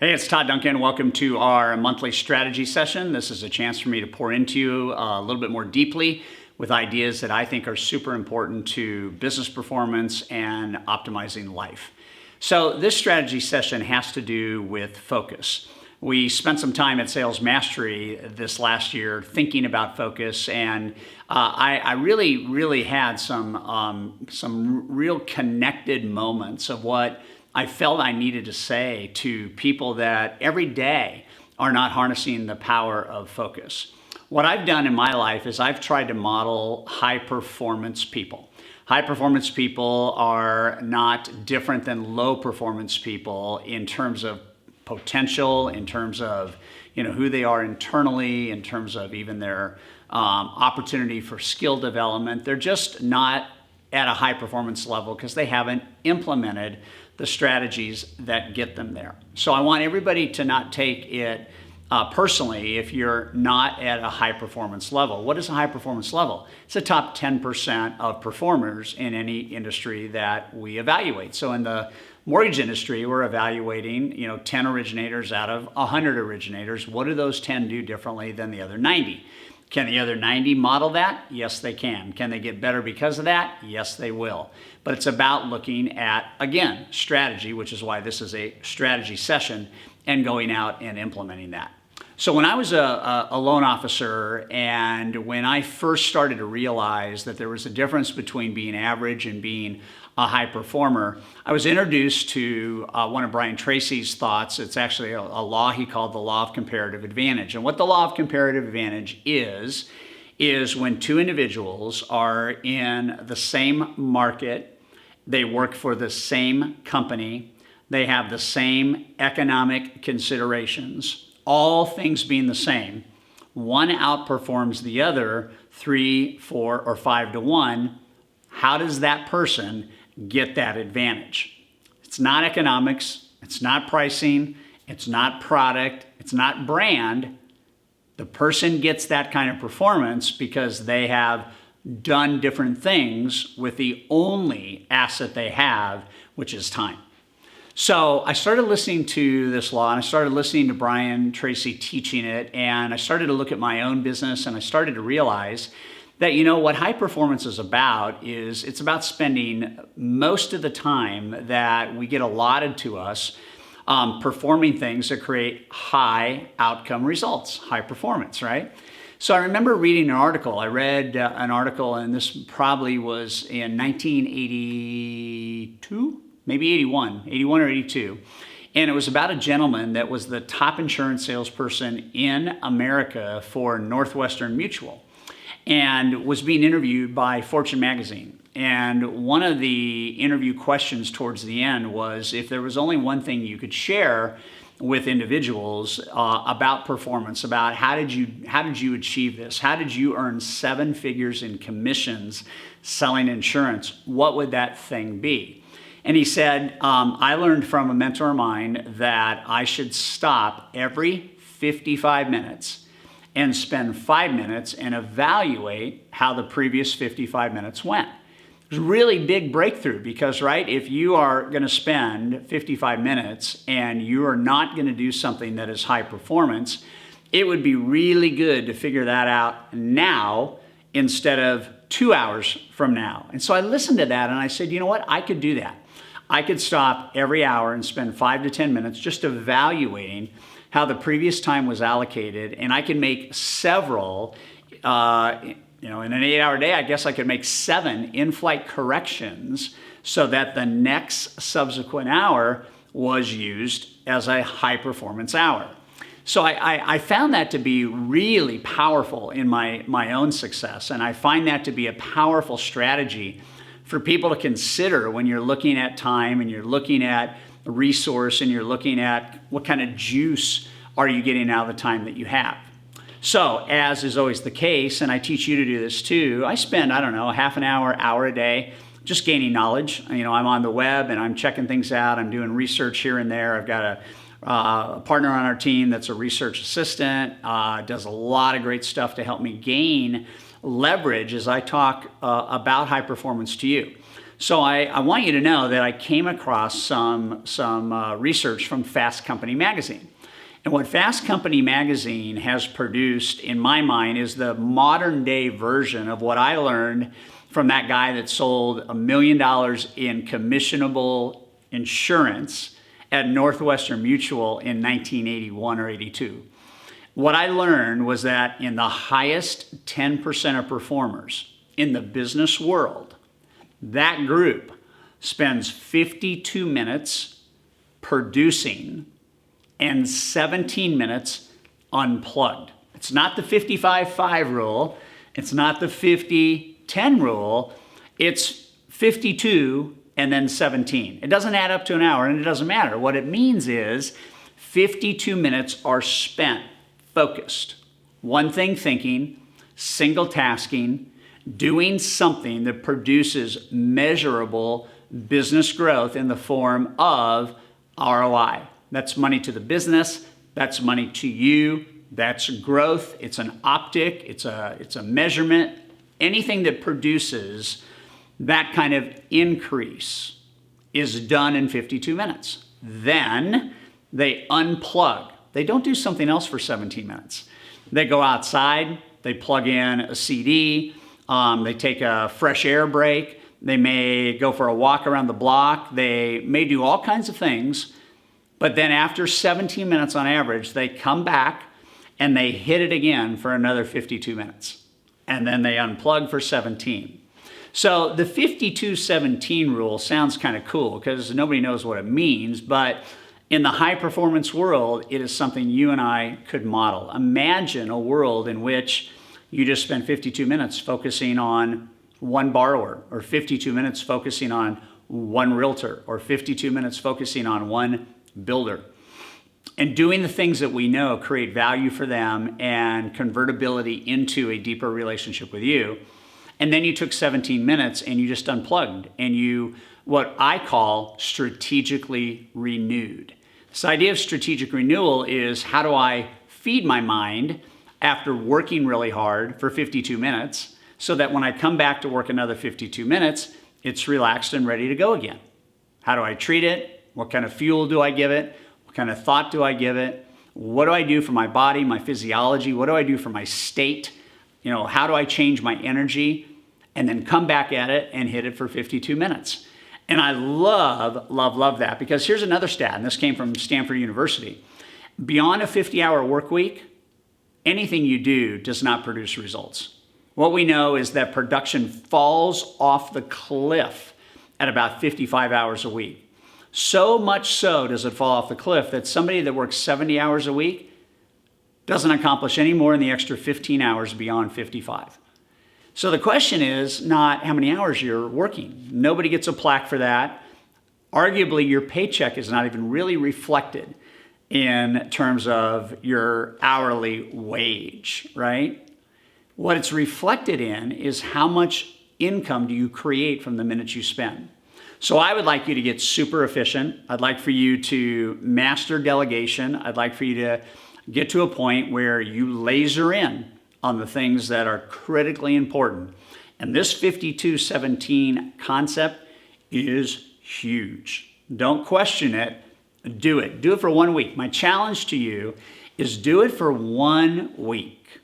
Hey, it's Todd Duncan. Welcome to our monthly strategy session. This is a chance for me to pour into you a little bit more deeply with ideas that I think are super important to business performance and optimizing life. So this strategy session has to do with focus. We spent some time at Sales Mastery this last year thinking about focus, and I really had some real connected moments of what I felt I needed to say to people that every day are not harnessing the power of focus. What I've done in my life is I've tried to model high performance people. High performance people are not different than low performance people in terms of potential, in terms of who they are internally, in terms of even their opportunity for skill development. They're just not at a high performance level because they haven't implemented the strategies that get them there. So I want everybody to not take it personally if you're not at a high performance level. What is a high performance level? It's the top 10% of performers in any industry that we evaluate. So in the mortgage industry, we're evaluating 10 originators out of 100 originators. What do those 10 do differently than the other 90? Can the other 90 model that? Yes, they can. Can they get better because of that? Yes, they will. But it's about looking at, again, strategy, which is why this is a strategy session, and going out and implementing that. So when I was a loan officer, and when I first started to realize that there was a difference between being average and being a high performer, I was introduced to one of Brian Tracy's thoughts. It's actually a law he called the law of comparative advantage. And what the law of comparative advantage is when two individuals are in the same market, they work for the same company, they have the same economic considerations, all things being the same, one outperforms the other 3, 4, or 5 to 1. How does that person get that advantage? It's not economics, it's not pricing, it's not product, it's not brand. The person gets that kind of performance because they have done different things with the only asset they have, which is time. So I started listening to this law, and I started listening to Brian Tracy teaching it, and I started to look at my own business, and I started to realize that what high performance is about is it's about spending most of the time that we get allotted to us performing things that create high outcome results, high performance, right? So I remember reading an article. I read an article, and this probably was in 1982, maybe 81 or 82. And it was about a gentleman that was the top insurance salesperson in America for Northwestern Mutual, and was being interviewed by Fortune magazine. And one of the interview questions towards the end was if there was only one thing you could share with individuals about performance, about how did you achieve this? How did you earn 7 figures in commissions selling insurance? What would that thing be? And he said, I learned from a mentor of mine that I should stop every 55 minutes and spend 5 minutes and evaluate how the previous 55 minutes went. It was a really big breakthrough because, right, if you are going to spend 55 minutes and you are not going to do something that is high performance, it would be really good to figure that out now instead of 2 hours from now. And so I listened to that and I said, you know what, I could do that. I cocould stop every hour and spend 5 to 10 minutes just evaluating how the previous time was allocated, and I can make several, in an 8-hour day, I guess I could make 7 in-flight corrections so that the next subsequent hour was used as a high-performance hour. So I found that to be really powerful in my own success, and I find that to be a powerful strategy for people to consider when you're looking at time and you're looking at resource and you're looking at what kind of juice are you getting out of the time that you have. So as is always the case, and I teach you to do this too, I spend, a half an hour, hour a day just gaining knowledge. I'm on the web and I'm checking things out. I'm doing research here and there. I've got a partner on our team that's a research assistant, does a lot of great stuff to help me gain leverage as I talk about high performance to you. So I want you to know that I came across some research from Fast Company magazine. And what Fast Company magazine has produced, in my mind, is the modern day version of what I learned from that guy that sold $1 million in commissionable insurance at Northwestern Mutual in 1981 or 82. What I learned was that in the highest 10% of performers in the business world, that group spends 52 minutes producing and 17 minutes unplugged. It's not the 55-5 rule. It's not the 50-10 rule. It's 52 and then 17. It doesn't add up to an hour, and it doesn't matter. What it means is 52 minutes are spent focused, one thing thinking, single tasking, doing something that produces measurable business growth in the form of ROI. That's money to the business, that's money to you, that's growth, it's an optic, it's a measurement. Anything that produces that kind of increase is done in 52 minutes. Then they unplug. They don't do something else for 17 minutes. They go outside, they plug in a CD, they take a fresh air break, they may go for a walk around the block, they may do all kinds of things, but then after 17 minutes on average, they come back and they hit it again for another 52 minutes. And then they unplug for 17. So the 52-17 rule sounds kind of cool because nobody knows what it means, but in the high performance world, it is something you and I could model. Imagine a world in which you just spend 52 minutes focusing on one borrower, or 52 minutes focusing on one realtor, or 52 minutes focusing on one builder. And doing the things that we know create value for them and convertibility into a deeper relationship with you. And then you took 17 minutes and you just unplugged and you, what I call, strategically renewed. This idea of strategic renewal is, how do I feed my mind after working really hard for 52 minutes so that when I come back to work another 52 minutes, it's relaxed and ready to go again? How do I treat it? What kind of fuel do I give it? What kind of thought do I give it? What do I do for my body, my physiology? What do I do for my state? How do I change my energy? And then come back at it and hit it for 52 minutes. And I love that, because here's another stat, and this came from Stanford University. Beyond a 50-hour work week, anything you do does not produce results. What we know is that production falls off the cliff at about 55 hours a week. So much so does it fall off the cliff that somebody that works 70 hours a week doesn't accomplish any more in the extra 15 hours beyond 55. So the question is not how many hours you're working. Nobody gets a plaque for that. Arguably, your paycheck is not even really reflected in terms of your hourly wage, right? What it's reflected in is how much income do you create from the minutes you spend. So I would like you to get super efficient. I'd like for you to master delegation. I'd like for you to get to a point where you laser in on the things that are critically important. And this 52-17 concept is huge. Don't question it. Do it. Do it for 1 week. My challenge to you is do it for 1 week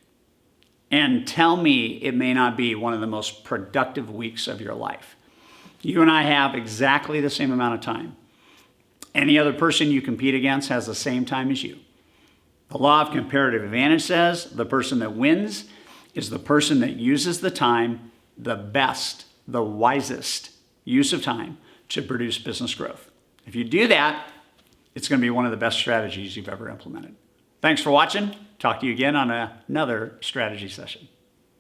and tell me it may not be one of the most productive weeks of your life. You and I have exactly the same amount of time. Any other person you compete against has the same time as you. The law of comparative advantage says the person that wins is the person that uses the time the best, the wisest use of time to produce business growth. If you do that, it's going to be one of the best strategies you've ever implemented. Thanks for watching. Talk to you again on another strategy session.